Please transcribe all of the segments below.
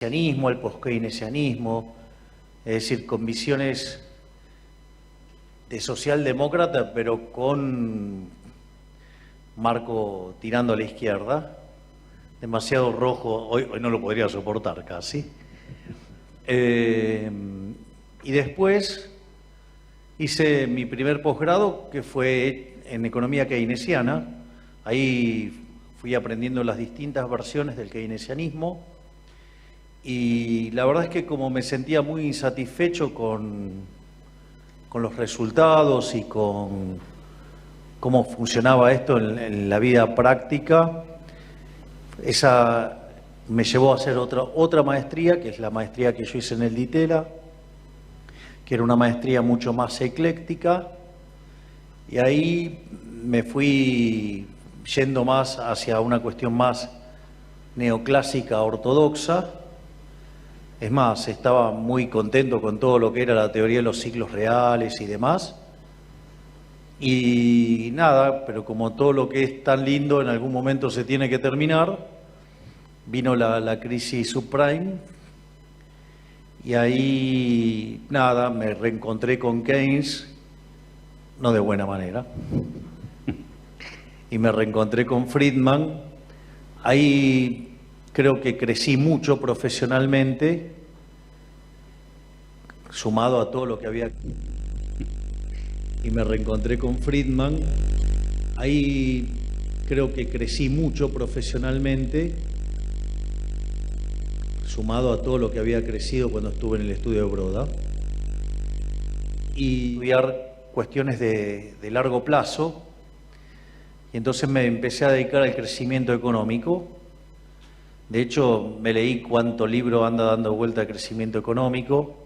al poskeynesianismo, es decir, con visiones de socialdemócrata, pero con marco tirando a la izquierda, demasiado rojo, hoy no lo podría soportar casi. Y después hice mi primer posgrado, que fue en economía keynesiana. Ahí fui aprendiendo las distintas versiones del keynesianismo. Y la verdad es que como me sentía muy insatisfecho con los resultados y con cómo funcionaba esto en la vida práctica, esa me llevó a hacer otra maestría, que es la maestría que yo hice en el Ditela, que era una maestría mucho más ecléctica, y ahí me fui yendo más hacia una cuestión más neoclásica, ortodoxa. Es más, estaba muy contento con todo lo que era la teoría de los ciclos reales y demás. Y nada, pero como todo lo que es tan lindo en algún momento se tiene que terminar, vino la crisis subprime y ahí nada, me reencontré con Keynes, no de buena manera, y me reencontré con Friedman. Ahí creo que crecí mucho profesionalmente, sumado a todo lo que había. Y me reencontré con Friedman. Ahí creo que crecí mucho profesionalmente, sumado a todo lo que había crecido cuando estuve en el estudio de Broda. Y estudiar cuestiones de largo plazo. Y entonces me empecé a dedicar al crecimiento económico. De hecho, me leí cuánto libro anda dando vuelta de crecimiento económico.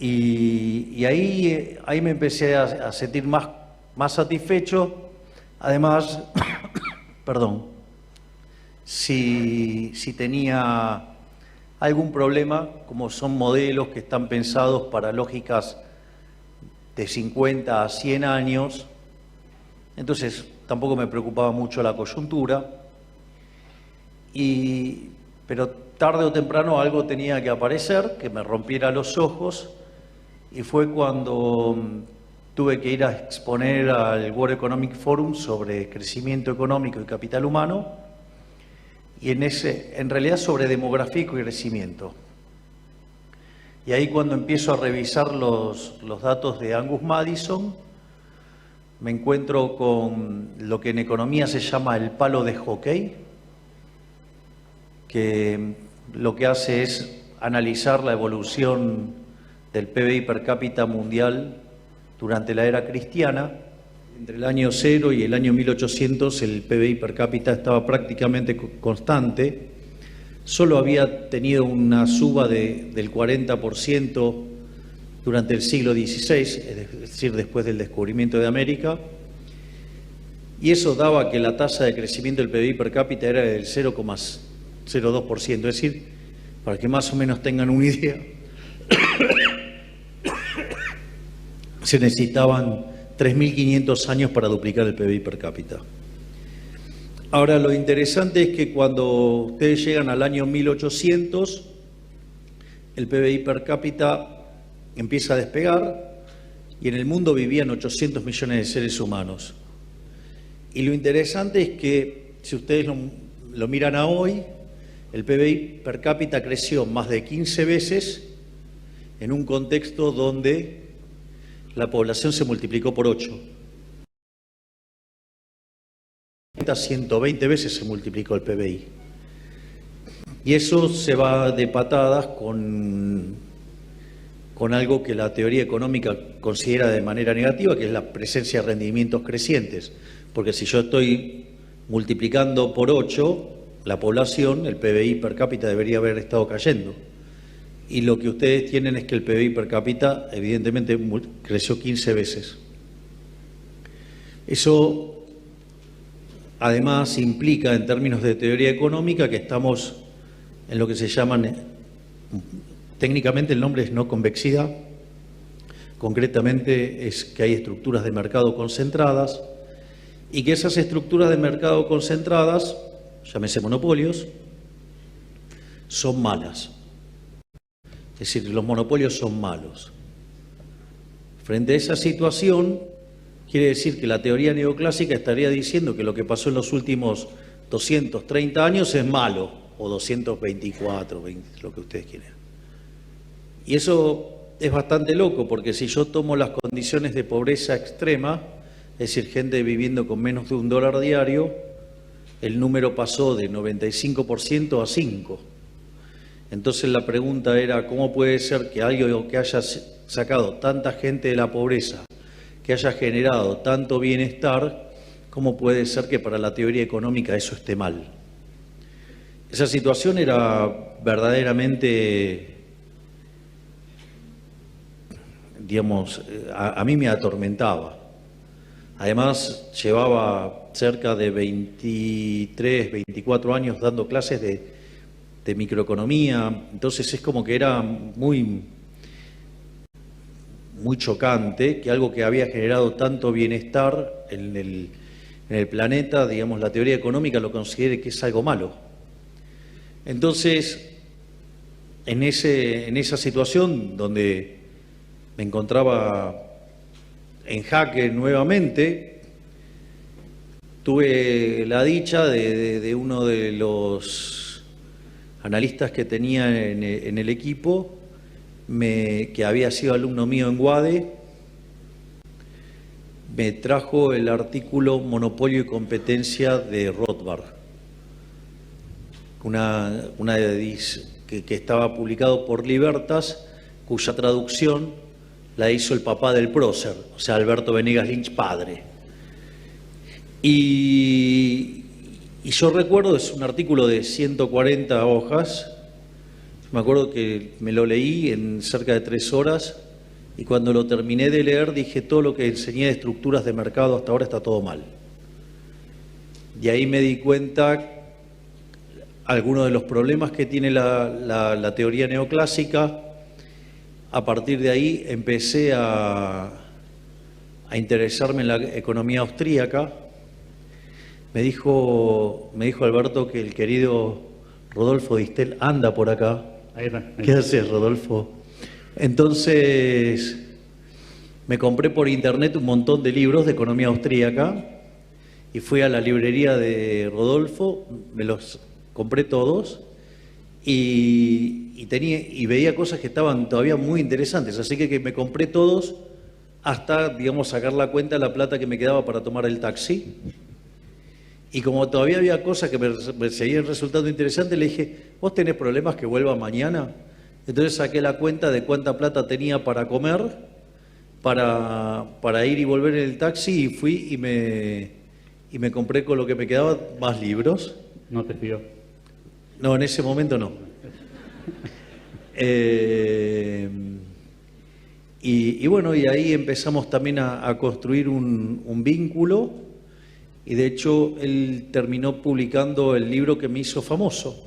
Y ahí me empecé a sentir más satisfecho. Además, perdón, si tenía algún problema, como son modelos que están pensados para lógicas de 50 a 100 años, entonces tampoco me preocupaba mucho la coyuntura. Pero tarde o temprano algo tenía que aparecer, que me rompiera los ojos, y fue cuando tuve que ir a exponer al World Economic Forum sobre crecimiento económico y capital humano, y en realidad sobre demografía y crecimiento. Y ahí cuando empiezo a revisar los datos de Angus Maddison, me encuentro con lo que en economía se llama el palo de hockey, que lo que hace es analizar la evolución del PBI per cápita mundial durante la era cristiana. Entre el año 0 y el año 1800 el PBI per cápita estaba prácticamente constante, solo había tenido una suba del 40% durante el siglo XVI, es decir, después del descubrimiento de América, y eso daba que la tasa de crecimiento del PBI per cápita era del 0,02%, es decir, para que más o menos tengan una idea, se necesitaban 3.500 años para duplicar el PBI per cápita. Ahora, lo interesante es que cuando ustedes llegan al año 1800, el PBI per cápita empieza a despegar y en el mundo vivían 800 millones de seres humanos. Y lo interesante es que, si ustedes lo miran a hoy, el PBI per cápita creció más de 15 veces en un contexto donde la población se multiplicó por 8. 120 veces se multiplicó el PBI. Y eso se va de patadas con algo que la teoría económica considera de manera negativa, que es la presencia de rendimientos crecientes. Porque si yo estoy multiplicando por 8 la población, el PBI per cápita debería haber estado cayendo. Y lo que ustedes tienen es que el PBI per cápita evidentemente creció 15 veces. Eso además implica, en términos de teoría económica, que estamos en lo que se llaman, técnicamente el nombre es no convexidad, concretamente es que hay estructuras de mercado concentradas y que esas estructuras de mercado concentradas, llámese monopolios, son malas. Es decir, los monopolios son malos. Frente a esa situación, quiere decir que la teoría neoclásica estaría diciendo que lo que pasó en los últimos 230 años es malo, o 224, 20, lo que ustedes quieran. Y eso es bastante loco, porque si yo tomo las condiciones de pobreza extrema, es decir, gente viviendo con menos de $1 diario, el número pasó de 95% a 5%. Entonces la pregunta era, ¿cómo puede ser que algo que haya sacado tanta gente de la pobreza, que haya generado tanto bienestar, cómo puede ser que para la teoría económica eso esté mal? Esa situación era verdaderamente, digamos, a mí me atormentaba. Además, llevaba cerca de 23, 24 años dando clases de microeconomía, entonces es como que era muy chocante que algo que había generado tanto bienestar en el planeta, digamos, la teoría económica lo considere que es algo malo. Entonces, en esa situación donde me encontraba en jaque nuevamente, tuve la dicha de uno de los analistas que tenía en el equipo, que había sido alumno mío en UADE, me trajo el artículo Monopolio y Competencia de Rothbard, que estaba publicado por Libertas, cuya traducción la hizo el papá del prócer, o sea, Alberto Venegas Lynch, padre. Y yo recuerdo, es un artículo de 140 hojas, me acuerdo que me lo leí en cerca de 3 horas, y cuando lo terminé de leer dije, todo lo que enseñé de estructuras de mercado hasta ahora está todo mal. Y ahí me di cuenta algunos de los problemas que tiene la teoría neoclásica. A partir de ahí empecé a interesarme en la economía austríaca. Me dijo Alberto que el querido Rodolfo Distel anda por acá. Ahí está. ¿Qué haces, Rodolfo? Entonces, me compré por internet un montón de libros de economía austríaca y fui a la librería de Rodolfo, me los compré todos y veía cosas que estaban todavía muy interesantes, así que me compré todos hasta, digamos, sacar la cuenta de la plata que me quedaba para tomar el taxi. Y como todavía había cosas que me seguían resultando interesantes, le dije, ¿vos tenés problemas que vuelva mañana? Entonces saqué la cuenta de cuánta plata tenía para comer, para ir y volver en el taxi, y fui y me compré con lo que me quedaba más libros. ¿No te fió? No, en ese momento no. Y bueno, y ahí empezamos también a construir un vínculo. Y de hecho, él terminó publicando el libro que me hizo famoso,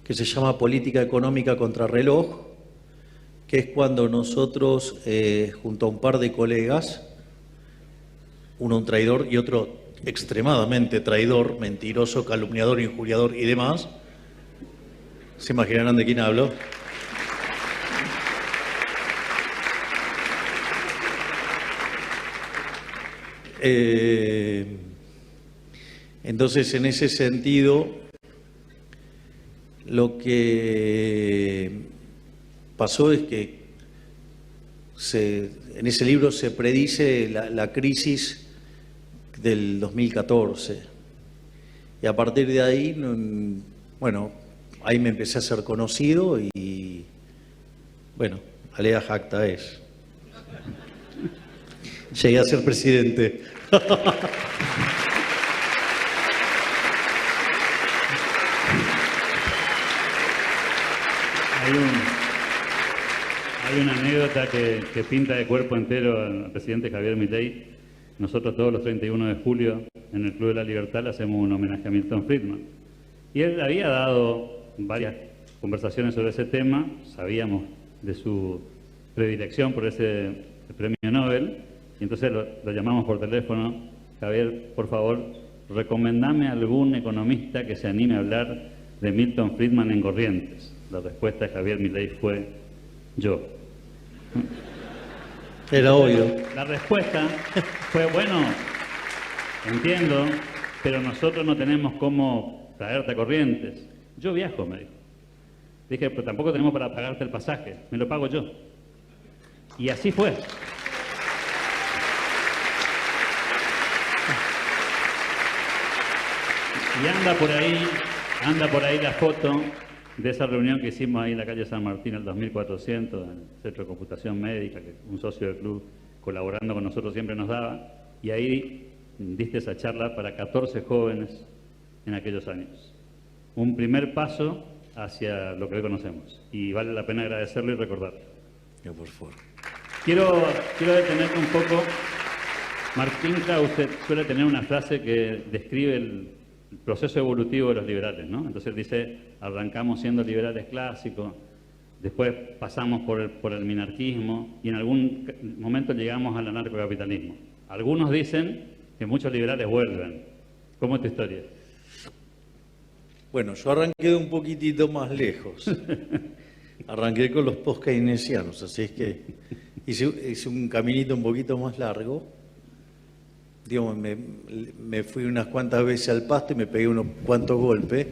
que se llama Política Económica contra Reloj, que es cuando nosotros, junto a un par de colegas, uno un traidor y otro extremadamente traidor, mentiroso, calumniador, injuriador y demás, ¿se imaginarán de quién hablo? Entonces, en ese sentido, lo que pasó es que en ese libro se predice la crisis del 2014 y a partir de ahí, bueno, ahí me empecé a ser conocido y, bueno, alea jacta es. Llegué a ser presidente. Hay una anécdota que pinta de cuerpo entero al presidente Javier Milei. Nosotros todos los 31 de julio en el Club de la Libertad le hacemos un homenaje a Milton Friedman. Y él había dado varias conversaciones sobre ese tema, sabíamos de su predilección por ese premio Nobel, y entonces lo llamamos por teléfono. Javier, por favor, recomendame algún economista que se anime a hablar de Milton Friedman en Corrientes. La respuesta de Javier Milei fue yo. Era obvio. La respuesta fue, bueno, entiendo, pero nosotros no tenemos cómo traerte a Corrientes. Yo viajo, me dijo. Dije, pero tampoco tenemos para pagarte el pasaje, me lo pago yo. Y así fue. Y anda por ahí la foto de esa reunión que hicimos ahí en la calle San Martín, el 2400, en el Centro de Computación Médica, que un socio del club colaborando con nosotros siempre nos daba, y ahí diste esa charla para 14 jóvenes en aquellos años. Un primer paso hacia lo que hoy conocemos, y vale la pena agradecerlo y recordarlo. Yo, por favor. Quiero detenerme un poco. Martín Krause suele tener una frase que describe el proceso evolutivo de los liberales, ¿no? Entonces dice, arrancamos siendo liberales clásicos, después pasamos por el minarquismo y en algún momento llegamos al anarcocapitalismo. Algunos dicen que muchos liberales vuelven. ¿Cómo es tu historia? Bueno, yo arranqué de un poquitito más lejos. Arranqué con los post-keynesianos, así es que hice un caminito un poquito más largo. Digamos, me fui unas cuantas veces al pasto y me pegué unos cuantos golpes.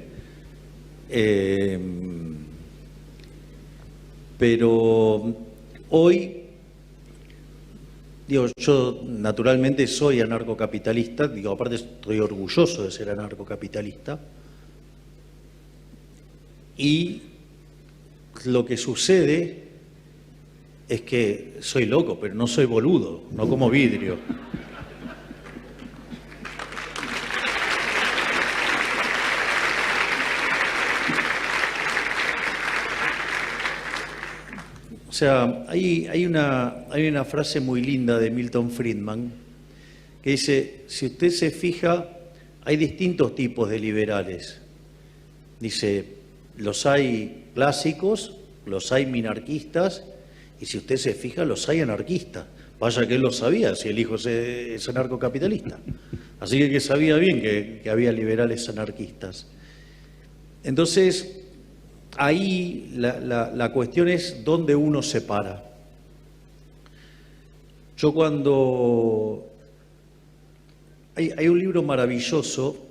Pero hoy, digo, yo naturalmente soy anarcocapitalista, digo, aparte estoy orgulloso de ser anarcocapitalista. Y lo que sucede es que soy loco, pero no soy boludo, no como vidrio. O sea, hay una frase muy linda de Milton Friedman que dice, si usted se fija, hay distintos tipos de liberales. Dice, los hay clásicos, los hay minarquistas, y si usted se fija, los hay anarquistas. Vaya que él lo sabía, si el hijo es anarcocapitalista. Así que sabía bien que había liberales anarquistas. Entonces, ahí la cuestión es dónde uno se para. Yo cuando... Hay un libro maravilloso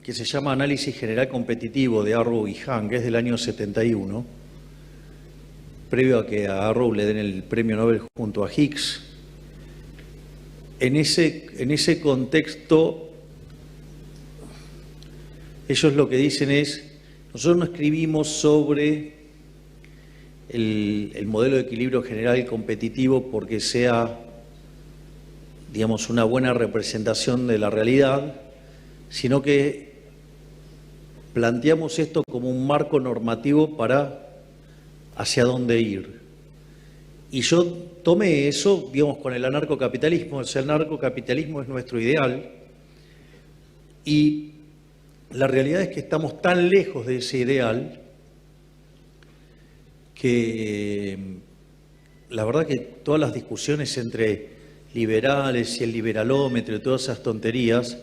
que se llama Análisis General Competitivo de Arrow y Hahn, que es del año 71, previo a que a Arrow le den el premio Nobel junto a Hicks. En ese contexto, ellos lo que dicen es, nosotros no escribimos sobre el modelo de equilibrio general competitivo porque sea, digamos, una buena representación de la realidad, sino que planteamos esto como un marco normativo para hacia dónde ir. Y yo tomé eso, digamos, con el anarcocapitalismo. O sea, el anarcocapitalismo es nuestro ideal y la realidad es que estamos tan lejos de ese ideal que la verdad que todas las discusiones entre liberales y el liberalómetro y todas esas tonterías,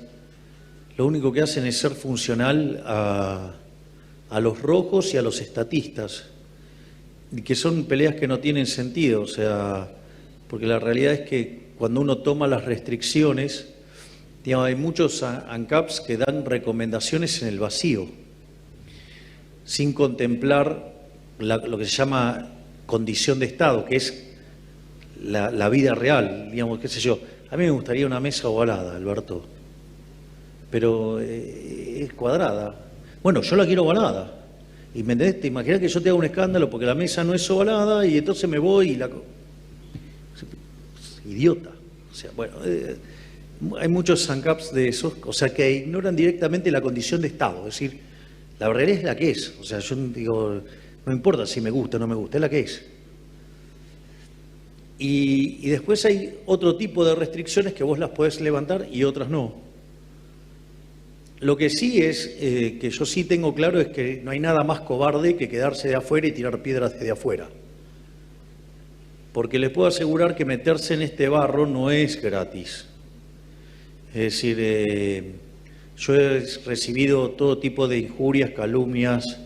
lo único que hacen es ser funcional a los rojos y a los estatistas, y que son peleas que no tienen sentido, o sea, porque la realidad es que cuando uno toma las restricciones, digamos, hay muchos ANCAPs que dan recomendaciones en el vacío, sin contemplar lo que se llama condición de Estado, que es la vida real, digamos, qué sé yo. A mí me gustaría una mesa ovalada, Alberto, pero es cuadrada. Bueno, yo la quiero ovalada. Y me entendés, te imaginas que yo te haga un escándalo porque la mesa no es ovalada y entonces me voy y la... Idiota. O sea, bueno, hay muchos ANCAPs de esos, o sea, que ignoran directamente la condición de Estado. Es decir, la realidad es la que es. O sea, yo digo, no importa si me gusta o no me gusta, es la que es. Y después hay otro tipo de restricciones que vos las podés levantar y otras no. Lo que sí es, que yo sí tengo claro, es que no hay nada más cobarde que quedarse de afuera y tirar piedras desde afuera. Porque les puedo asegurar que meterse en este barro no es gratis. Es decir, Yo he recibido todo tipo de injurias, calumnias,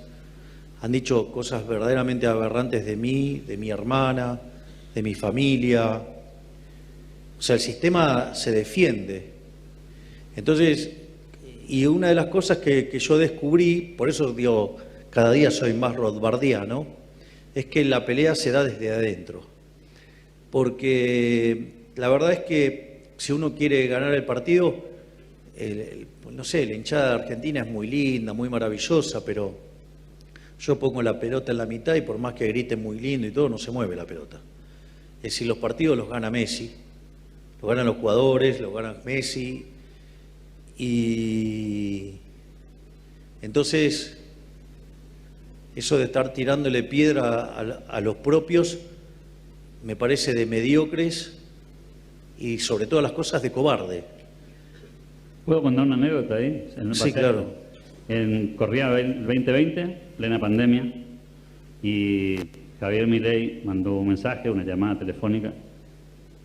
han dicho cosas verdaderamente aberrantes de mí, de mi hermana, de mi familia. O sea, el sistema se defiende. Entonces, y una de las cosas que yo descubrí, por eso digo, cada día soy más rothbardiano, es que la pelea se da desde adentro. Porque la verdad es que si uno quiere ganar el partido, no sé, la hinchada de Argentina es muy linda, muy maravillosa, pero yo pongo la pelota en la mitad y por más que grite muy lindo y todo, no se mueve la pelota. Es decir, los partidos los gana Messi, los ganan los jugadores, los gana Messi. Y entonces, eso de estar tirándole piedra a los propios me parece de mediocres y sobre todas las cosas de cobarde. ¿Puedo contar una anécdota ahí? Sí, claro. Corría el 2020, plena pandemia, y Javier Milei mandó un mensaje, una llamada telefónica,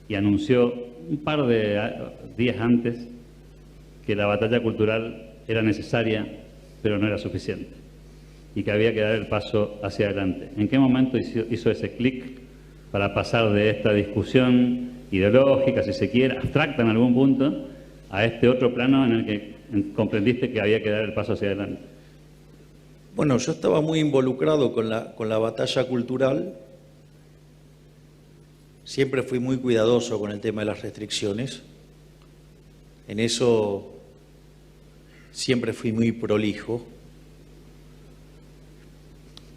y anunció un par de días antes que la batalla cultural era necesaria, pero no era suficiente, y que había que dar el paso hacia adelante. ¿En qué momento hizo ese clic para pasar de esta discusión ideológica, si se quiere, abstracta en algún punto, a este otro plano en el que comprendiste que había que dar el paso hacia adelante? Bueno, yo estaba muy involucrado con la batalla cultural. Siempre fui muy cuidadoso con el tema de las restricciones. En eso siempre fui muy prolijo.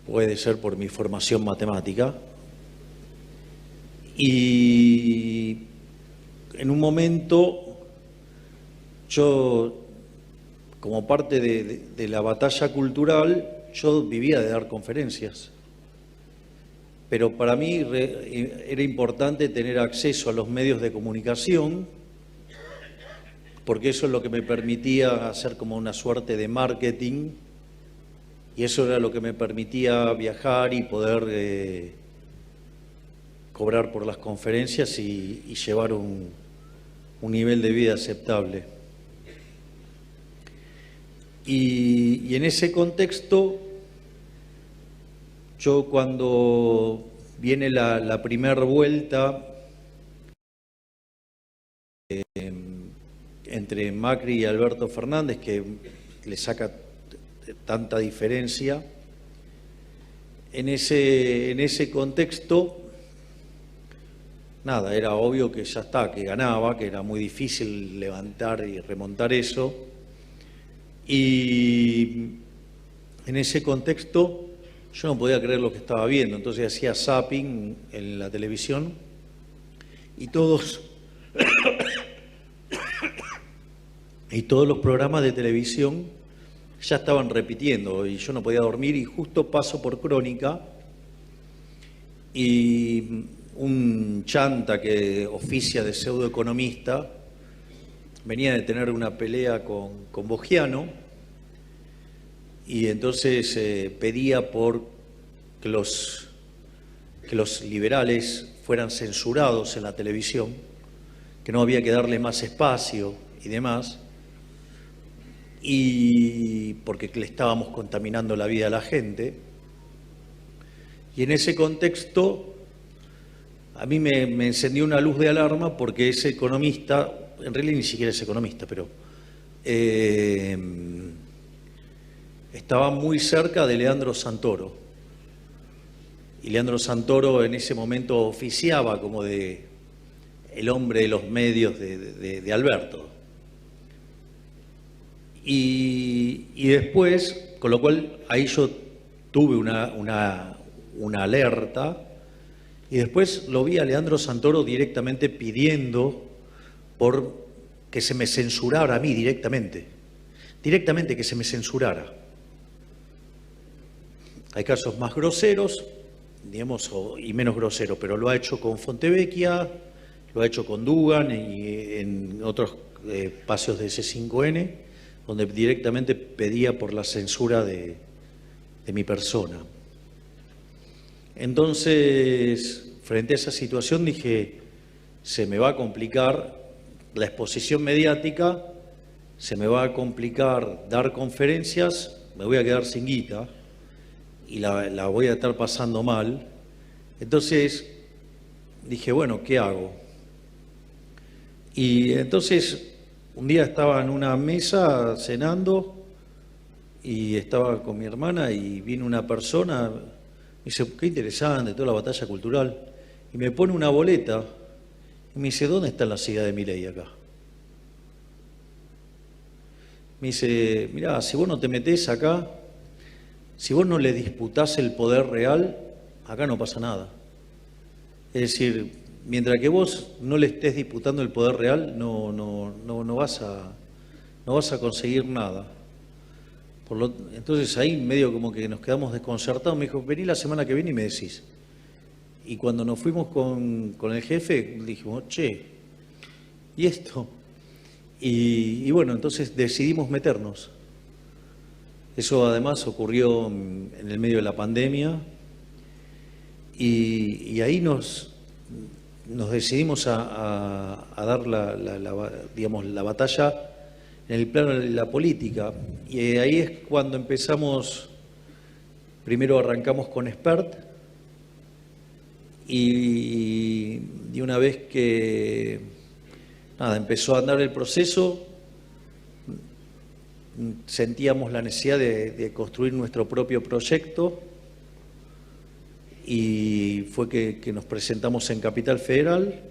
Puede ser por mi formación matemática. Y en un momento yo, como parte de la batalla cultural, yo vivía de dar conferencias. Pero para mí era importante tener acceso a los medios de comunicación, porque eso es lo que me permitía hacer como una suerte de marketing, y eso era lo que me permitía viajar y poder cobrar por las conferencias y llevar un nivel de vida aceptable. Y en ese contexto, yo cuando viene la primera vuelta entre Macri y Alberto Fernández, que le saca tanta diferencia, en ese contexto, nada, era obvio que ya está, que ganaba, que era muy difícil levantar y remontar eso. Y en ese contexto yo no podía creer lo que estaba viendo, entonces hacía zapping en la televisión y todos los programas de televisión ya estaban repitiendo y yo no podía dormir, y justo paso por Crónica y un chanta que oficia de pseudoeconomista venía de tener una pelea con Bogiano, y entonces pedía por que los liberales fueran censurados en la televisión, que no había que darle más espacio y demás, y porque le estábamos contaminando la vida a la gente. Y en ese contexto a mí me encendió una luz de alarma, porque ese economista, en realidad ni siquiera es economista, pero estaba muy cerca de Leandro Santoro. Y Leandro Santoro en ese momento oficiaba como el hombre de los medios de Alberto. Y después, con lo cual ahí yo tuve una alerta, y después lo vi a Leandro Santoro directamente pidiendo por que se me censurara a mí directamente que se me censurara. Hay casos más groseros, digamos, y menos groseros, pero lo ha hecho con Fontevecchia, lo ha hecho con Dugan y en otros espacios de C5N, donde directamente pedía por la censura de mi persona. Entonces, frente a esa situación dije, se me va a complicar la exposición mediática se me va a complicar dar conferencias, me voy a quedar sin guita y la voy a estar pasando mal. Entonces dije, bueno, ¿qué hago? Y entonces un día estaba en una mesa cenando y estaba con mi hermana y vino una persona, me dice, qué interesante, toda la batalla cultural, y me pone una boleta y me dice, ¿dónde están las ideas de Milei acá? Me dice, mirá, si vos no te metés acá, si vos no le disputás el poder real, acá no pasa nada. Es decir, mientras que vos no le estés disputando el poder real, no vas a conseguir nada. Entonces ahí medio como que nos quedamos desconcertados. Me dijo, vení la semana que viene y me decís. Y cuando nos fuimos con el jefe, dijimos, che, ¿y esto? Y bueno, entonces decidimos meternos. Eso además ocurrió en el medio de la pandemia y ahí nos decidimos a dar digamos, la batalla en el plano de la política. Y ahí es cuando empezamos, primero arrancamos con Expert y una vez que empezó a andar el proceso, sentíamos la necesidad de construir nuestro propio proyecto y fue que nos presentamos en Capital Federal.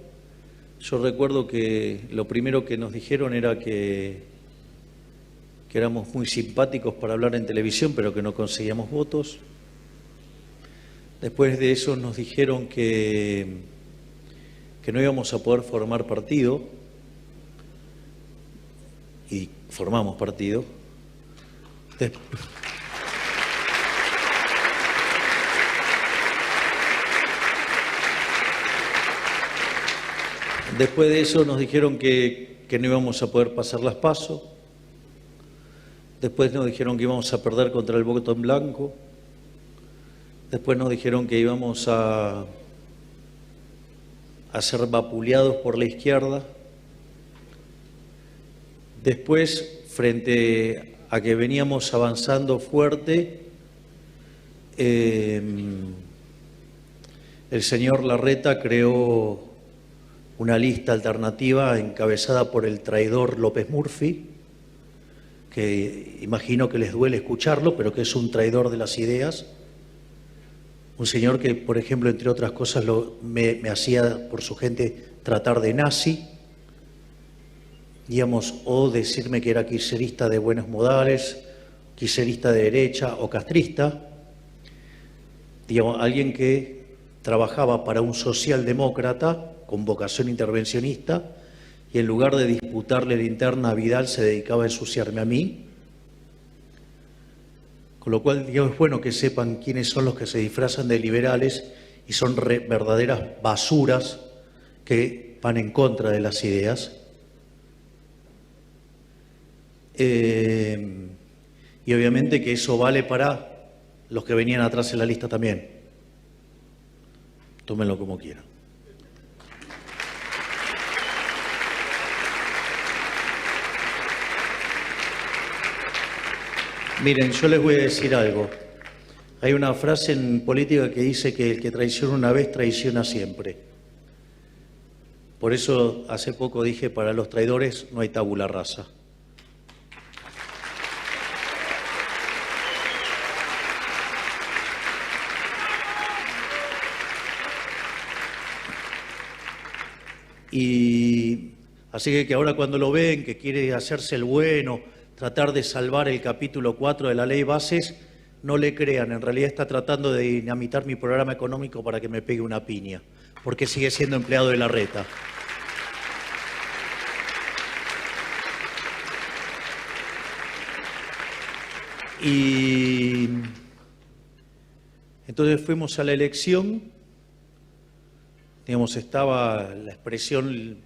Yo recuerdo que lo primero que nos dijeron era que éramos muy simpáticos para hablar en televisión, pero que no conseguíamos votos. Después de eso nos dijeron que no íbamos a poder formar partido, y formamos partido. Después de eso nos dijeron que no íbamos a poder pasar las PASO. Después nos dijeron que íbamos a perder contra el voto en blanco. Después nos dijeron que íbamos a ser vapuleados por la izquierda. Después, frente a que veníamos avanzando fuerte, el señor Larreta creó una lista alternativa encabezada por el traidor López Murphy, que imagino que les duele escucharlo, pero que es un traidor de las ideas. Un señor que, por ejemplo, entre otras cosas, me hacía por su gente tratar de nazi, digamos, o decirme que era kirchnerista de buenos modales, kirchnerista de derecha o castrista. Digamos, alguien que trabajaba para un socialdemócrata con vocación intervencionista y en lugar de disputarle la interna a Vidal se dedicaba a ensuciarme a mí. Con lo cual, digamos, es bueno que sepan quiénes son los que se disfrazan de liberales y son verdaderas basuras que van en contra de las ideas. Y obviamente que eso vale para los que venían atrás en la lista también. Tómenlo como quieran. Miren, yo les voy a decir algo. Hay una frase en política que dice que el que traiciona una vez, traiciona siempre. Por eso hace poco dije, para los traidores no hay tabula rasa. Y así que ahora cuando lo ven, que quiere hacerse el bueno, tratar de salvar el capítulo 4 de la ley bases, no le crean, en realidad está tratando de dinamitar mi programa económico para que me pegue una piña, porque sigue siendo empleado de Larreta. Y entonces fuimos a la elección, digamos, estaba la expresión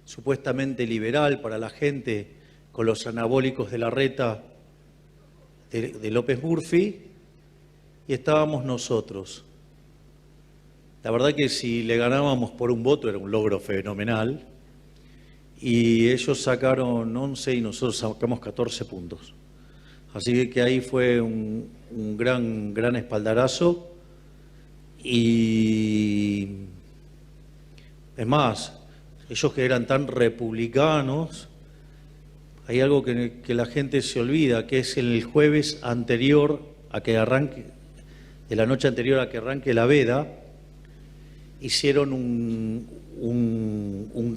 supuestamente liberal para la gente con los anabólicos de Larreta de López Murphy, y estábamos nosotros. La verdad que si le ganábamos por un voto era un logro fenomenal, y ellos sacaron 11 y nosotros sacamos 14 puntos. Así que ahí fue un gran espaldarazo. Y es más, ellos que eran tan republicanos, hay algo que la gente se olvida, que es el jueves anterior a que arranque, de la noche anterior a que arranque la veda, hicieron un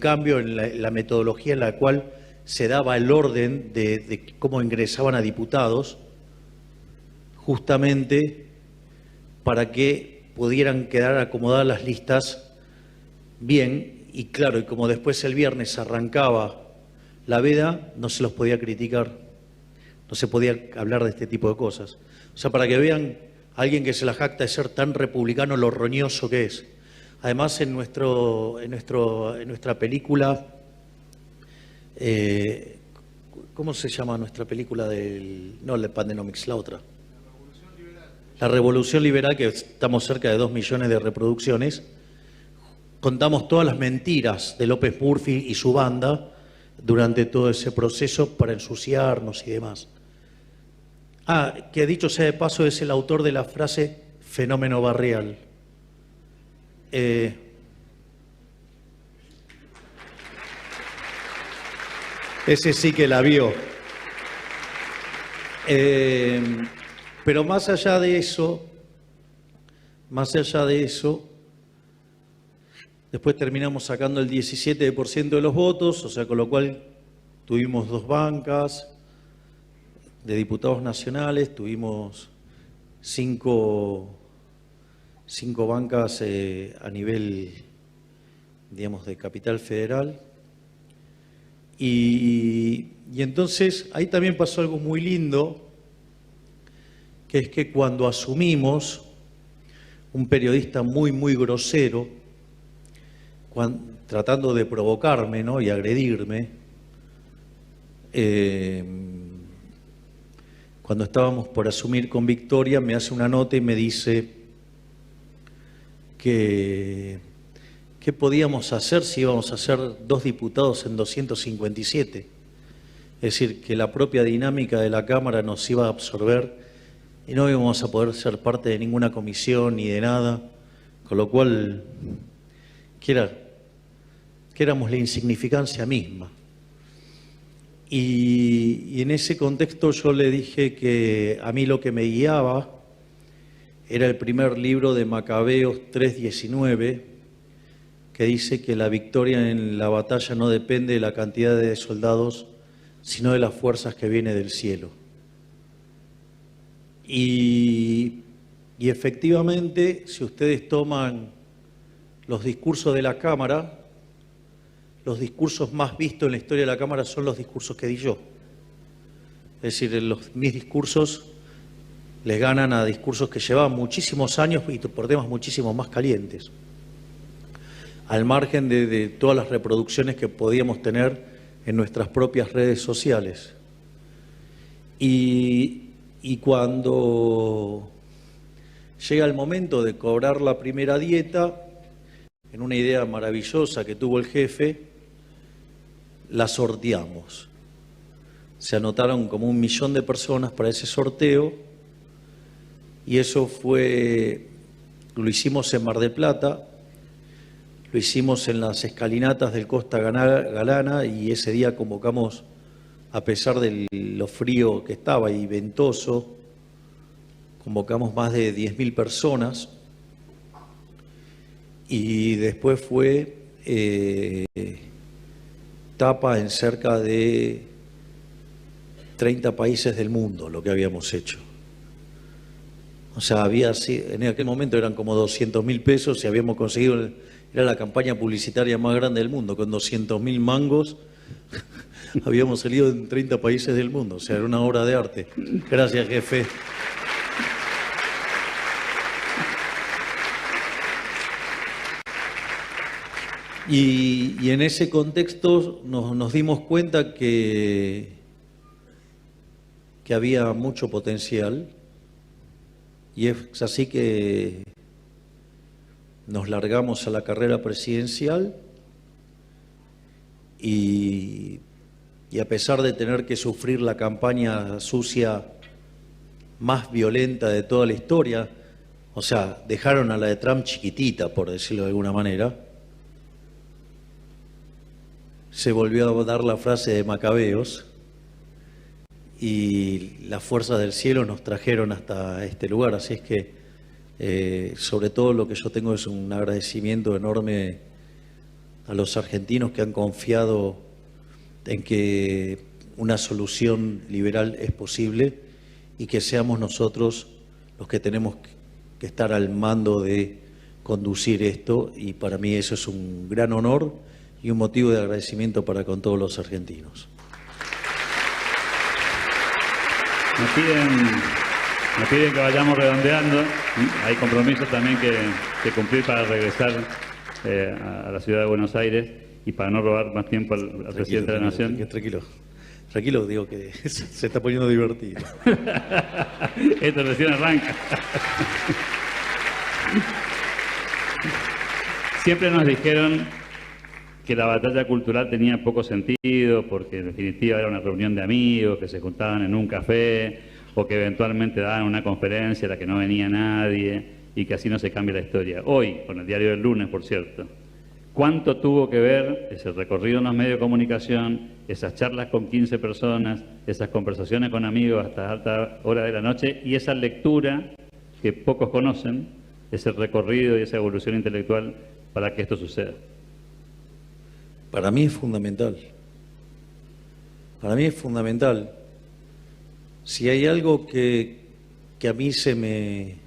cambio en la metodología en la cual se daba el orden de cómo ingresaban a diputados, justamente para que pudieran quedar acomodadas las listas bien, y claro, y como después el viernes arrancaba la veda, no se los podía criticar, no se podía hablar de este tipo de cosas. O sea, para que vean a alguien que se la jacta de ser tan republicano, lo roñoso que es. Además, en nuestra película, ¿cómo se llama nuestra película no, el Pandenomics, la otra? La Revolución Liberal, que estamos cerca de 2 millones de reproducciones, contamos todas las mentiras de López Murphy y su banda durante todo ese proceso para ensuciarnos y demás. Que dicho sea de paso, es el autor de la frase fenómeno barrial. Ese sí que la vio. Pero más allá de eso, después terminamos sacando el 17% de los votos, o sea, con lo cual tuvimos 2 bancas de diputados nacionales, tuvimos 5 bancas a nivel, digamos, de capital federal. Y entonces ahí también pasó algo muy lindo, que es que cuando asumimos, un periodista muy grosero, tratando de provocarme, ¿no?, y agredirme, cuando estábamos por asumir con victoria, me hace una nota y me dice que qué podíamos hacer si íbamos a ser 2 diputados en 257. Es decir, que la propia dinámica de la Cámara nos iba a absorber y no íbamos a poder ser parte de ninguna comisión ni de nada, con lo cual, que éramos la insignificancia misma. Y en ese contexto yo le dije que a mí lo que me guiaba era el primer libro de Macabeos 3:19, que dice que la victoria en la batalla no depende de la cantidad de soldados, sino de las fuerzas que vienen del cielo. Y efectivamente, si ustedes toman los discursos de la Cámara, los discursos más vistos en la historia de la Cámara son los discursos que di yo. Es decir, mis discursos les ganan a discursos que llevaban muchísimos años y por temas muchísimo más calientes, al margen de todas las reproducciones que podíamos tener en nuestras propias redes sociales. Y cuando llega el momento de cobrar la primera dieta, en una idea maravillosa que tuvo el jefe, la sorteamos. Se anotaron como 1 millón de personas para ese sorteo y eso lo hicimos en Mar del Plata, lo hicimos en las escalinatas del Costa Galana y ese día convocamos, a pesar de lo frío que estaba y ventoso, convocamos más de 10.000 personas y después fue tapa en cerca de 30 países del mundo lo que habíamos hecho. O sea, en aquel momento eran como 200.000 pesos y habíamos conseguido, era la campaña publicitaria más grande del mundo, con 200.000 mangos habíamos salido en 30 países del mundo, o sea, era una obra de arte. Gracias, jefe. Y en ese contexto nos dimos cuenta que había mucho potencial y es así que nos largamos a la carrera presidencial y a pesar de tener que sufrir la campaña sucia más violenta de toda la historia, o sea, dejaron a la de Trump chiquitita, por decirlo de alguna manera, se volvió a dar la frase de Macabeos y las fuerzas del cielo nos trajeron hasta este lugar. Así es que, sobre todo, lo que yo tengo es un agradecimiento enorme a los argentinos que han confiado en que una solución liberal es posible y que seamos nosotros los que tenemos que estar al mando de conducir esto, y para mí eso es un gran honor y un motivo de agradecimiento para con todos los argentinos. Me piden que vayamos redondeando. Hay compromisos también que cumplir para regresar a la ciudad de Buenos Aires y para no robar más tiempo al presidente de la Nación. Tranquilo, digo que se está poniendo divertido. Esto recién arranca. Siempre nos dijeron que la batalla cultural tenía poco sentido porque en definitiva era una reunión de amigos que se juntaban en un café o que eventualmente daban una conferencia a la que no venía nadie y que así no se cambia la historia. Hoy, con el diario del lunes, por cierto, ¿cuánto tuvo que ver ese recorrido en los medios de comunicación, esas charlas con 15 personas, esas conversaciones con amigos hasta alta hora de la noche y esa lectura que pocos conocen, ese recorrido y esa evolución intelectual para que esto suceda? Para mí es fundamental. Para mí es fundamental. Si hay algo que a mí se me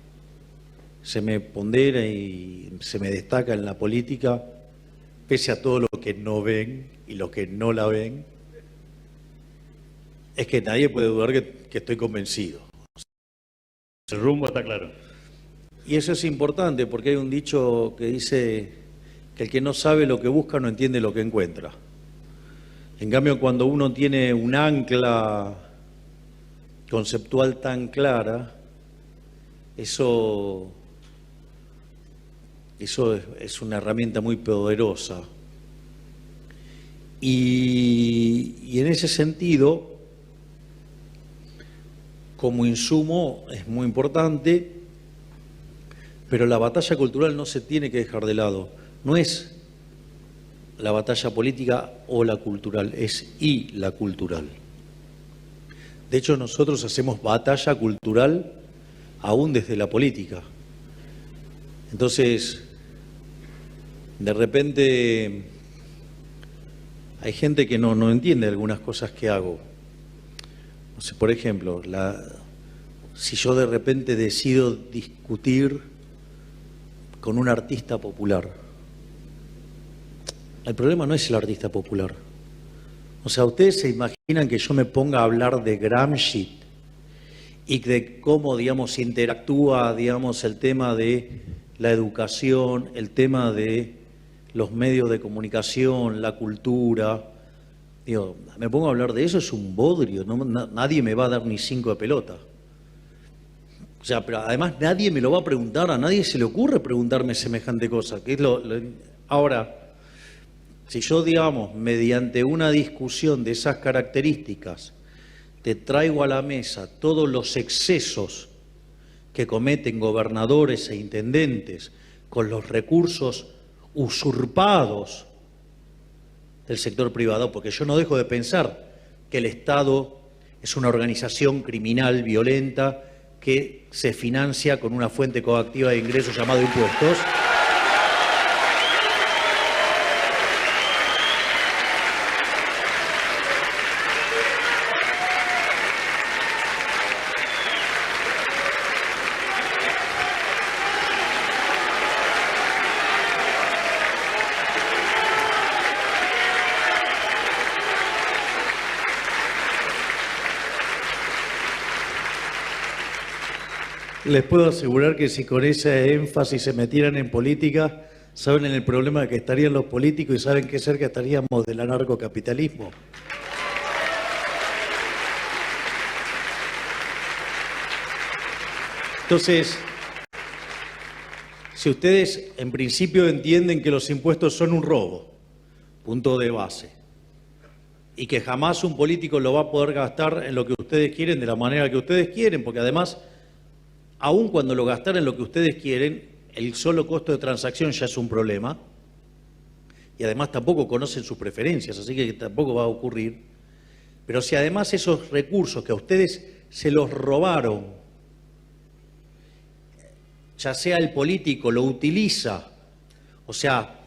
pondera y se me destaca en la política, pese a todo lo que no ven y los que no la ven, es que nadie puede dudar que estoy convencido. El rumbo está claro. Y eso es importante porque hay un dicho que dice que el que no sabe lo que busca no entiende lo que encuentra. En cambio, cuando uno tiene un ancla conceptual tan clara, eso es una herramienta muy poderosa. Y en ese sentido, como insumo es muy importante, pero la batalla cultural no se tiene que dejar de lado. No es la batalla política o la cultural, es y la cultural. De hecho, nosotros hacemos batalla cultural aún desde la política. Entonces, de repente hay gente que no entiende algunas cosas que hago. No sé, por ejemplo, si yo de repente decido discutir con un artista popular, el problema no es el artista popular. O sea, ¿ustedes se imaginan que yo me ponga a hablar de Gramsci y de cómo, digamos, interactúa, digamos, el tema de la educación, el tema de los medios de comunicación, la cultura? Digo, me pongo a hablar de eso, es un bodrio, nadie me va a dar ni 5 de pelota. O sea, pero además nadie me lo va a preguntar, a nadie se le ocurre preguntarme semejante cosa. Que es Ahora, si yo, digamos, mediante una discusión de esas características, te traigo a la mesa todos los excesos que cometen gobernadores e intendentes con los recursos usurpados del sector privado, porque yo no dejo de pensar que el Estado es una organización criminal, violenta, que se financia con una fuente coactiva de ingresos llamada impuestos. Les puedo asegurar que si con ese énfasis se metieran en política, saben el problema que estarían los políticos y saben qué cerca estaríamos del anarcocapitalismo. Entonces, si ustedes en principio entienden que los impuestos son un robo, punto de base, y que jamás un político lo va a poder gastar en lo que ustedes quieren de la manera que ustedes quieren, porque además, aun cuando lo gastaran en lo que ustedes quieren, el solo costo de transacción ya es un problema, y además tampoco conocen sus preferencias, así que tampoco va a ocurrir. Pero si además esos recursos que a ustedes se los robaron, ya sea el político lo utiliza, o sea,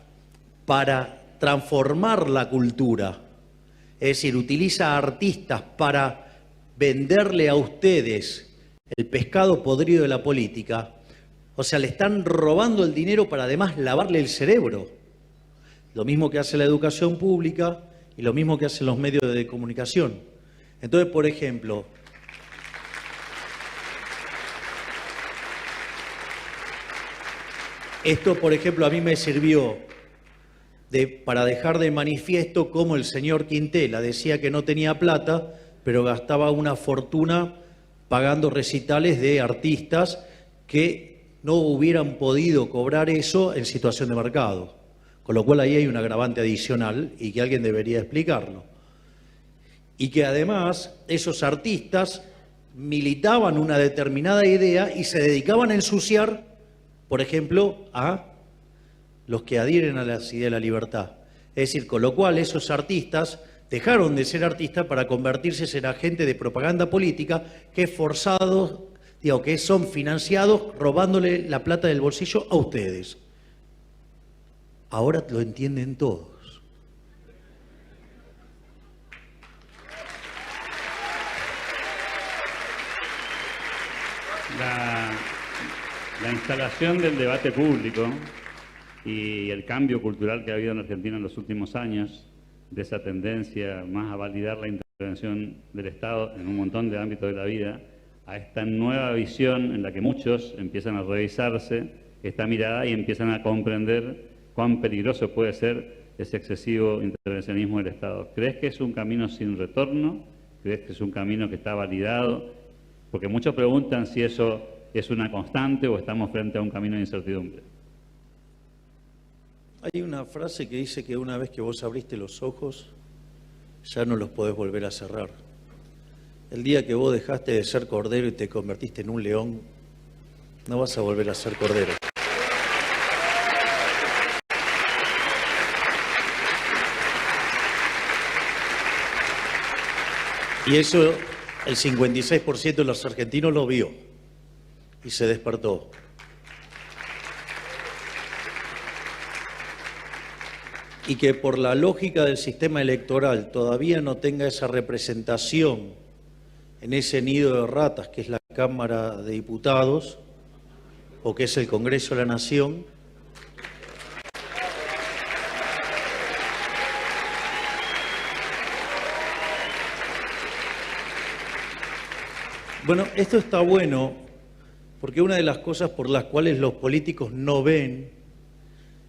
para transformar la cultura, es decir, utiliza a artistas para venderle a ustedes el pescado podrido de la política, o sea, le están robando el dinero para además lavarle el cerebro. Lo mismo que hace la educación pública y lo mismo que hacen los medios de comunicación. Entonces, por ejemplo, esto, por ejemplo, a mí me sirvió para dejar de manifiesto cómo el señor Quintela decía que no tenía plata, pero gastaba una fortuna pagando recitales de artistas que no hubieran podido cobrar eso en situación de mercado. Con lo cual ahí hay un agravante adicional y que alguien debería explicarlo. Y que además esos artistas militaban una determinada idea y se dedicaban a ensuciar, por ejemplo, a los que adhieren a las ideas de la libertad. Es decir, con lo cual esos artistas dejaron de ser artistas para convertirse en agentes de propaganda política que forzados, que son financiados robándole la plata del bolsillo a ustedes. Ahora lo entienden todos. La instalación del debate público y el cambio cultural que ha habido en Argentina en los últimos años, de esa tendencia más a validar la intervención del Estado en un montón de ámbitos de la vida, a esta nueva visión en la que muchos empiezan a revisarse esta mirada y empiezan a comprender cuán peligroso puede ser ese excesivo intervencionismo del Estado. ¿Crees que es un camino sin retorno? ¿Crees que es un camino que está validado? Porque muchos preguntan si eso es una constante o estamos frente a un camino de incertidumbre. Hay una frase que dice que una vez que vos abriste los ojos, ya no los podés volver a cerrar. El día que vos dejaste de ser cordero y te convertiste en un león, no vas a volver a ser cordero. Y eso el 56% de los argentinos lo vio y se despertó. Y que por la lógica del sistema electoral todavía no tenga esa representación en ese nido de ratas que es la Cámara de Diputados o que es el Congreso de la Nación, bueno, esto está bueno porque una de las cosas por las cuales los políticos no ven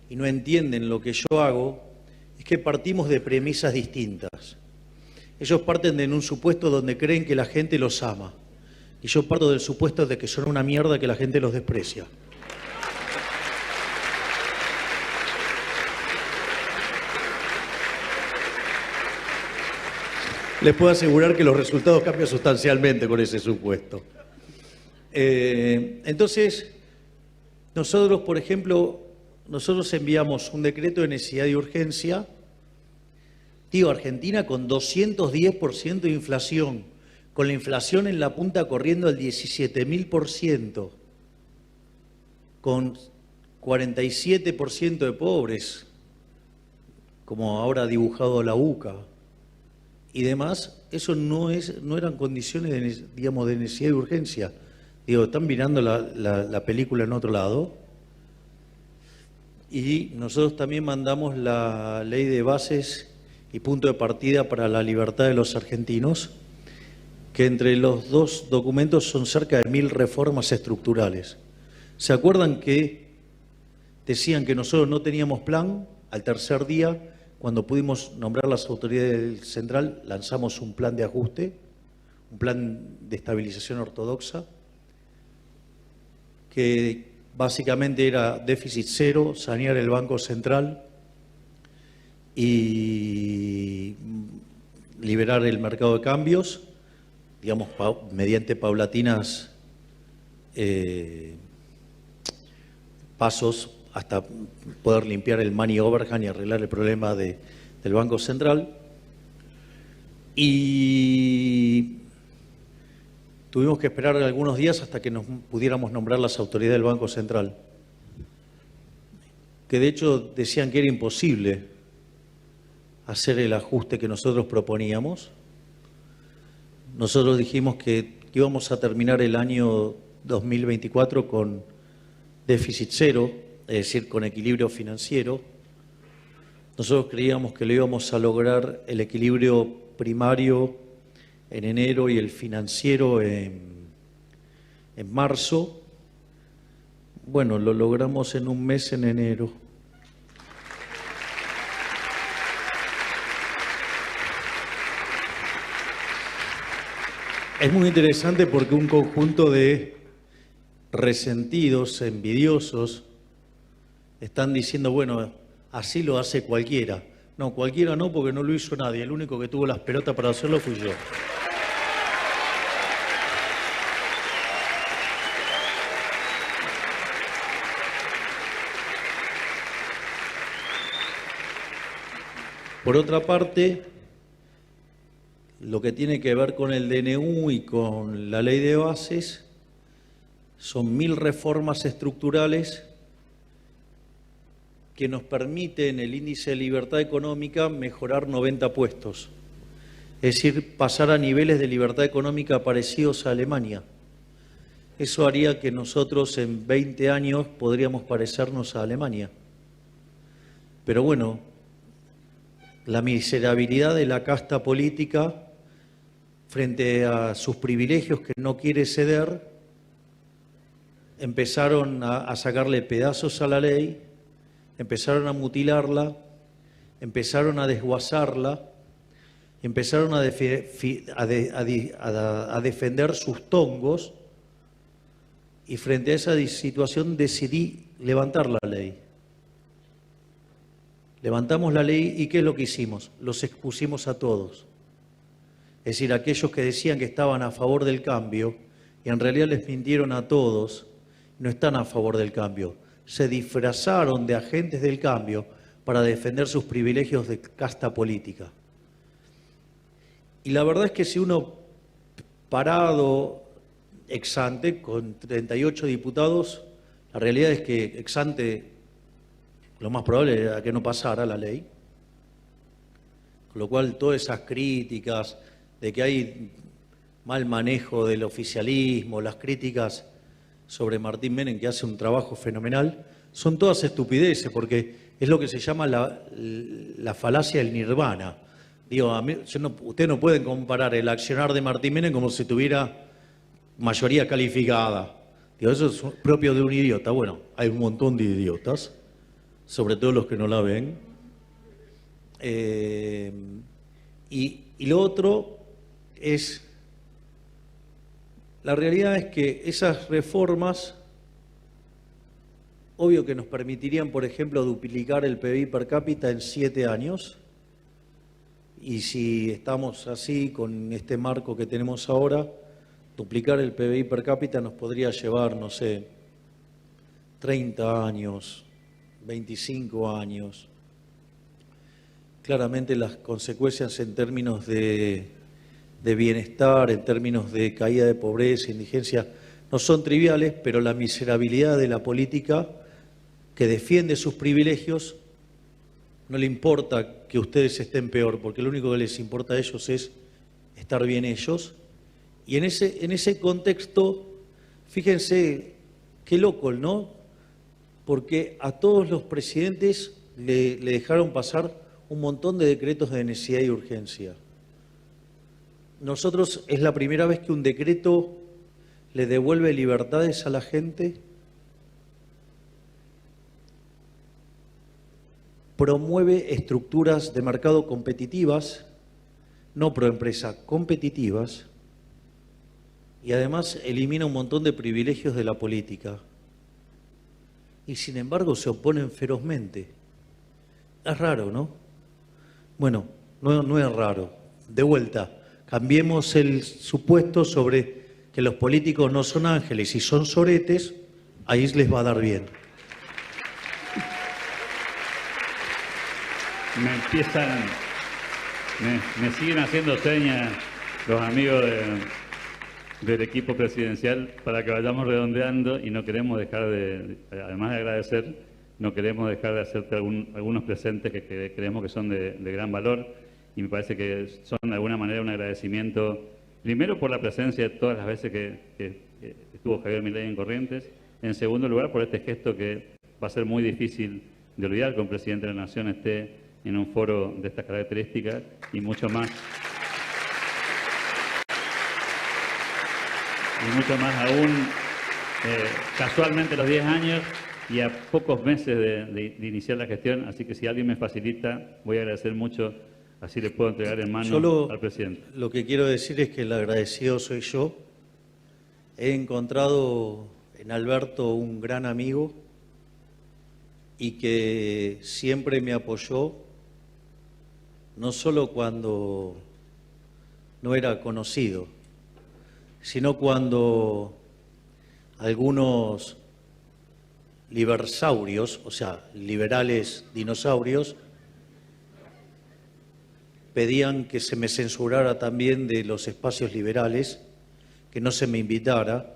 y no entienden lo que yo hago es que partimos de premisas distintas. Ellos parten de un supuesto donde creen que la gente los ama y yo parto del supuesto de que son una mierda que la gente los desprecia. Les puedo asegurar que los resultados cambian sustancialmente con ese supuesto. Entonces, nosotros, por ejemplo, nosotros enviamos un decreto de necesidad y urgencia, Argentina con 210% de inflación, con la inflación en la punta corriendo al 17.000%, con 47% de pobres, como ahora ha dibujado la UCA, y demás, eso no eran condiciones de necesidad y urgencia. Están mirando la película en otro lado. Y nosotros también mandamos la ley de bases y punto de partida para la libertad de los argentinos, que entre los dos documentos son cerca de 1000 reformas estructurales. ¿Se acuerdan que decían que nosotros no teníamos plan? Al tercer día, cuando pudimos nombrar las autoridades del central, lanzamos un plan de ajuste, un plan de estabilización ortodoxa, que básicamente era déficit cero, sanear el Banco Central y liberar el mercado de cambios, digamos, mediante paulatinas pasos hasta poder limpiar el money overhang y arreglar el problema del Banco Central. Y tuvimos que esperar algunos días hasta que nos pudiéramos nombrar las autoridades del Banco Central, que de hecho decían que era imposible hacer el ajuste que nosotros proponíamos. Nosotros dijimos que íbamos a terminar el año 2024 con déficit cero, es decir, con equilibrio financiero. Nosotros creíamos que lo íbamos a lograr el equilibrio primario en enero y el financiero en marzo. Bueno, lo logramos en un mes, en enero. Es muy interesante porque un conjunto de resentidos, envidiosos, están diciendo, bueno, así lo hace cualquiera. No, cualquiera no, porque no lo hizo nadie. El único que tuvo las pelotas para hacerlo fui yo. Por otra parte, lo que tiene que ver con el DNU y con la ley de bases son 1000 reformas estructurales que nos permiten el índice de libertad económica mejorar 90 puestos. Es decir, pasar a niveles de libertad económica parecidos a Alemania. Eso haría que nosotros en 20 años podríamos parecernos a Alemania. Pero bueno, la miserabilidad de la casta política frente a sus privilegios que no quiere ceder, empezaron a sacarle pedazos a la ley, empezaron a mutilarla, empezaron a desguazarla, empezaron a defender sus tongos, y frente a esa situación decidí levantar la ley. Levantamos la ley y ¿qué es lo que hicimos? Los expusimos a todos. Es decir, aquellos que decían que estaban a favor del cambio y en realidad les mintieron a todos, no están a favor del cambio. Se disfrazaron de agentes del cambio para defender sus privilegios de casta política. Y la verdad es que si uno parado ex ante con 38 diputados, la realidad es que ex ante lo más probable era que no pasara la ley. Con lo cual todas esas críticas de que hay mal manejo del oficialismo, las críticas sobre Martín Menem, que hace un trabajo fenomenal, son todas estupideces, porque es lo que se llama la falacia del nirvana. Digo, ustedes no pueden comparar el accionar de Martín Menem como si tuviera mayoría calificada. Digo, eso es propio de un idiota. Bueno, hay un montón de idiotas, sobre todo los que no la ven. Y lo otro es, la realidad es que esas reformas, obvio que nos permitirían, por ejemplo, duplicar el PBI per cápita en 7 años, y si estamos así con este marco que tenemos ahora, duplicar el PBI per cápita nos podría llevar, no sé, 30 años, 25 años. Claramente las consecuencias en términos de bienestar, en términos de caída de pobreza, indigencia, no son triviales, pero la miserabilidad de la política que defiende sus privilegios, no le importa que ustedes estén peor, porque lo único que les importa a ellos es estar bien ellos. Y en ese contexto, fíjense qué loco, ¿no? Porque a todos los presidentes le dejaron pasar un montón de decretos de necesidad y urgencia. Nosotros es la primera vez que un decreto le devuelve libertades a la gente, promueve estructuras de mercado competitivas, no proempresa, competitivas, y además elimina un montón de privilegios de la política. Y sin embargo se oponen ferozmente. Es raro, ¿no? Bueno, no es raro. de vuelta, cambiemos el supuesto sobre que los políticos no son ángeles y son soretes, ahí les va a dar bien. Me siguen haciendo señas los amigos del equipo presidencial para que vayamos redondeando y no queremos dejar de, además de agradecer, no queremos dejar de hacerte algunos presentes que creemos que son de gran valor y me parece que son de alguna manera un agradecimiento, primero por la presencia de todas las veces que estuvo Javier Milei en Corrientes, en segundo lugar por este gesto que va a ser muy difícil de olvidar que un presidente de la Nación esté en un foro de estas características y mucho más. Y mucho más aún, casualmente los 10 años y a pocos meses de iniciar la gestión, así que si alguien me facilita, voy a agradecer mucho, así le puedo entregar en mano al presidente. Lo que quiero decir es que el agradecido soy yo. He encontrado en Alberto un gran amigo y que siempre me apoyó, no solo cuando no era conocido, sino cuando algunos libersaurios, o sea, liberales dinosaurios, pedían que se me censurara también de los espacios liberales, que no se me invitara,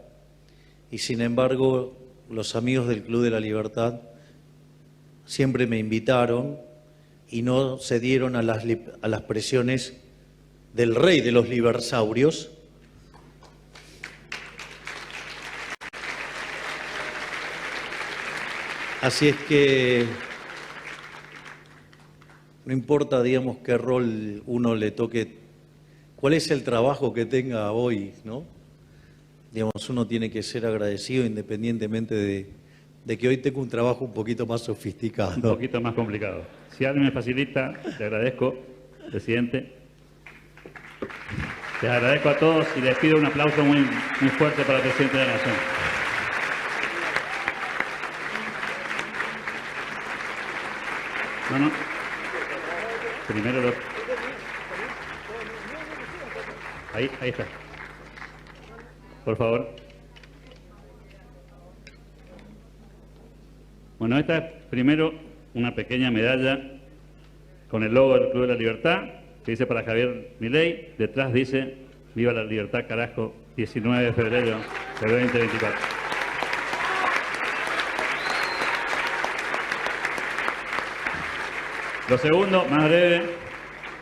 y sin embargo los amigos del Club de la Libertad siempre me invitaron y no cedieron a las presiones del rey de los libersaurios. Así es que no importa, digamos, qué rol uno le toque, cuál es el trabajo que tenga hoy, ¿no? Digamos, uno tiene que ser agradecido independientemente de que hoy tengo un trabajo un poquito más sofisticado. Un poquito más complicado. Si alguien me facilita, le agradezco, presidente. Les agradezco a todos y les pido un aplauso muy fuerte para el presidente de la Nación. No. Primero Ahí está. Por favor. Bueno, esta es primero una pequeña medalla con el logo del Club de la Libertad, que dice para Javier Milei. Detrás dice, viva la libertad, carajo, 19 de febrero del 2024. Lo segundo, más breve,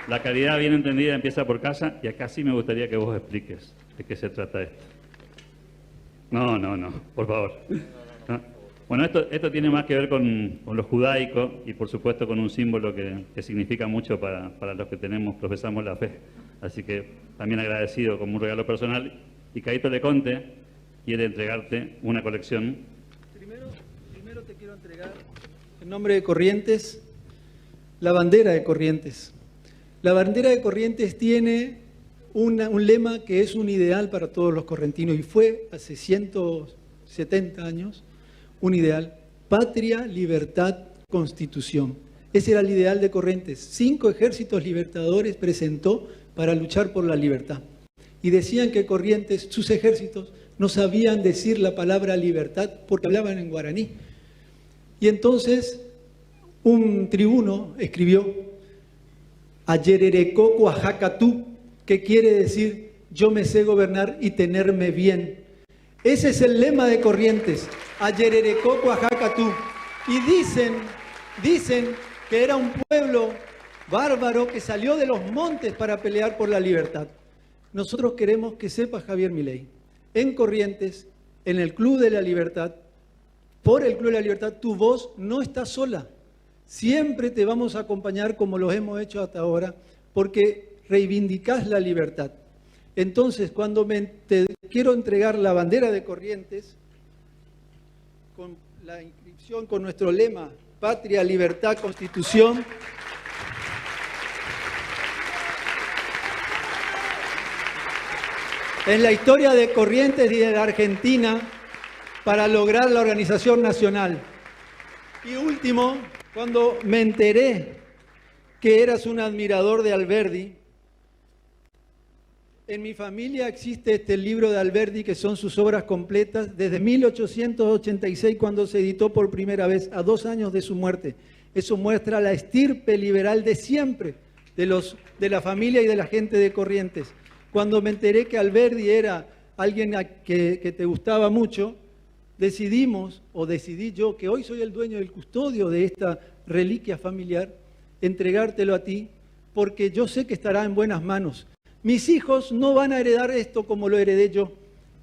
la caridad bien entendida empieza por casa, y acá sí me gustaría que vos expliques de qué se trata esto. No, por favor. No. Bueno, esto tiene más que ver con lo judaico y por supuesto con un símbolo que significa mucho para los que profesamos la fe. Así que también agradecido como un regalo personal. Y Caíto Leconte quiere entregarte una colección. Primero te quiero entregar, en nombre de Corrientes, la bandera de Corrientes. La bandera de Corrientes tiene un lema que es un ideal para todos los correntinos y fue hace 170 años un ideal: patria, libertad, constitución. Ese era el ideal de Corrientes. 5 ejércitos libertadores presentó para luchar por la libertad. Y decían que Corrientes, sus ejércitos, no sabían decir la palabra libertad porque hablaban en guaraní. Y entonces un tribuno escribió Ayererecó Cuajacatú, que quiere decir yo me sé gobernar y tenerme bien. Ese es el lema de Corrientes, Ayererecó Cuajacatú. Y dicen que era un pueblo bárbaro que salió de los montes para pelear por la libertad. Nosotros queremos que sepa Javier Milei, en Corrientes, en el Club de la Libertad, por el Club de la Libertad, tu voz no está sola. Siempre te vamos a acompañar como lo hemos hecho hasta ahora, porque reivindicás la libertad. Entonces, cuando te quiero entregar la bandera de Corrientes, con la inscripción, con nuestro lema, Patria, Libertad, Constitución, en la historia de Corrientes y de la Argentina, para lograr la organización nacional. Y último, cuando me enteré que eras un admirador de Alberdi, En mi familia existe este libro de Alberdi, que son sus obras completas, desde 1886, cuando se editó por primera vez, a 2 años de su muerte. Eso muestra la estirpe liberal de siempre, de la familia y de la gente de Corrientes. Cuando me enteré que Alberdi era alguien que te gustaba mucho, decidí yo, que hoy soy el dueño del custodio de esta reliquia familiar, entregártelo a ti, porque yo sé que estará en buenas manos. Mis hijos no van a heredar esto como lo heredé yo,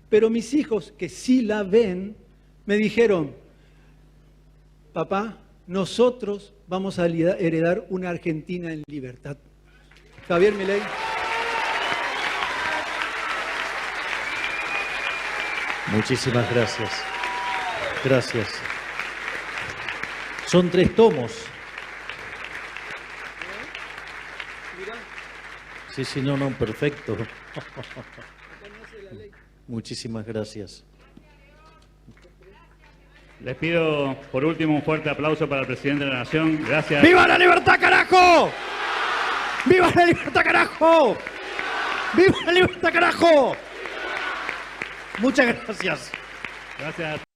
pero mis hijos, que sí la ven, me dijeron: papá, nosotros vamos a heredar una Argentina en libertad. Javier Milei. Muchísimas gracias. Gracias. Son 3 tomos. Sí, no, perfecto. Muchísimas gracias. Les pido por último un fuerte aplauso para el presidente de la Nación. Gracias. ¡Viva la libertad, carajo! ¡Viva la libertad, carajo! ¡Viva la libertad, carajo! Muchas gracias. Gracias.